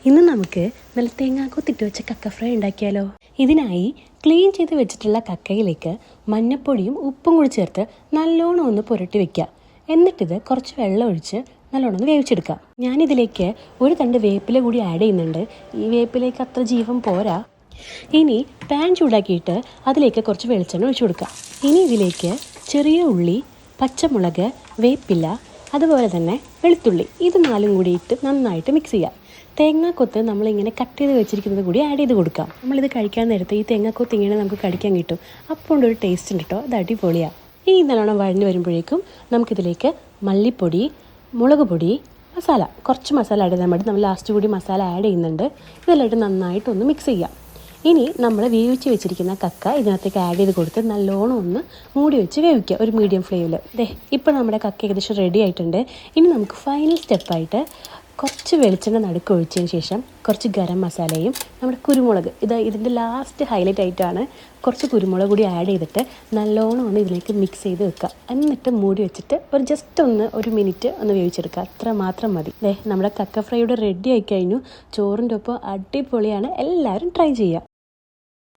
ഇന്ന് നമുക്ക് നല്ല തേങ്ങാക്കൊത്തിട്ട് വെച്ച കക്ക ഫ്രൈ ഉണ്ടാക്കിയാലോ. ഇതിനായി ക്ലീൻ ചെയ്ത് വെച്ചിട്ടുള്ള കക്കയിലേക്ക് മഞ്ഞപ്പൊടിയും ഉപ്പും കൂടി ചേർത്ത് നല്ലോണം ഒന്ന് പുരട്ടി വെക്കുക. എന്നിട്ടിത് കുറച്ച് വെള്ളം ഒഴിച്ച് നല്ലോണം ഒന്ന് വേവിച്ചെടുക്കുക. ഞാനിതിലേക്ക് ഒരു തണ്ട് വേപ്പില കൂടി ആഡ് ചെയ്യുന്നുണ്ട്. ഈ വേപ്പിലേക്ക് അത്ര ജീവൻ പോരാ. ഇനി പാൻ ചൂടാക്കിയിട്ട് അതിലേക്ക് കുറച്ച് വെളിച്ചെണ്ണ ഒഴിച്ചു കൊടുക്കുക. ഇനി ഇതിലേക്ക് ചെറിയ ഉള്ളി, പച്ചമുളക്, വേപ്പില, അതുപോലെ തന്നെ വെളുത്തുള്ളി, ഇത് നാലും കൂടി ഇട്ട് നന്നായിട്ട് മിക്സ് ചെയ്യുക. തേങ്ങാക്കൊത്ത് നമ്മളിങ്ങനെ കട്ട് ചെയ്ത് വെച്ചിരിക്കുന്നത് കൂടി ആഡ് ചെയ്ത് കൊടുക്കാം. നമ്മളിത് കഴിക്കാൻ നേരത്തെ ഈ തേങ്ങാക്കൊത്ത് ഇങ്ങനെ നമുക്ക് കഴിക്കാൻ കിട്ടും. അപ്പോൾ ഒരു ടേസ്റ്റ് ഉണ്ട് കേട്ടോ, അത് അടിപൊളിയാണ്. ഈ നല്ലോണം വഴഞ്ഞ് വരുമ്പോഴേക്കും നമുക്കിതിലേക്ക് മല്ലിപ്പൊടി, മുളക് പൊടി, മസാല, കുറച്ച് മസാല ആഡ് ചെയ്താൽ മതി. നമ്മൾ ലാസ്റ്റ് കൂടി മസാല ആഡ് ചെയ്യുന്നുണ്ട്. ഇതെല്ലാം ഇട്ട് നന്നായിട്ടൊന്ന് മിക്സ് ചെയ്യാം. ഇനി നമ്മൾ വേവിച്ച് വെച്ചിരിക്കുന്ന കക്ക ഇതിനകത്തേക്ക് ആഡ് ചെയ്ത് കൊടുത്ത് നല്ലോണം ഒന്ന് മൂടി വെച്ച് വേവിക്കുക ഒരു മീഡിയം ഫ്ലെയിമിൽ. ഇപ്പോൾ നമ്മുടെ കക്ക ഏകദേശം റെഡി ആയിട്ടുണ്ട്. ഇനി നമുക്ക് ഫൈനൽ സ്റ്റെപ്പായിട്ട് കുറച്ച് വെളിച്ചെണ്ണ നടുക്ക് ഒഴിച്ചതിന് ശേഷം കുറച്ച് ഗരം മസാലയും നമ്മുടെ കുരുമുളക്, ഇതിൻ്റെ ലാസ്റ്റ് ഹൈലൈറ്റ് ആയിട്ടാണ്, കുറച്ച് കുരുമുളക് കൂടി ആഡ് ചെയ്തിട്ട് നല്ലോണം ഒന്ന് ഇതിലേക്ക് മിക്സ് ചെയ്ത് വെക്കുക. എന്നിട്ട് മൂടി വെച്ചിട്ട് ഒരു മിനിറ്റ് ഒന്ന് വേവിച്ചെടുക്കുക. അത്ര മാത്രം മതി. നമ്മുടെ കക്ക ഫ്രൈയുടെ റെഡി ആയി കഴിഞ്ഞു. ചോറിൻ്റെ ഒപ്പം അടിപൊളിയാണ്. എല്ലാവരും ട്രൈ ചെയ്യുക.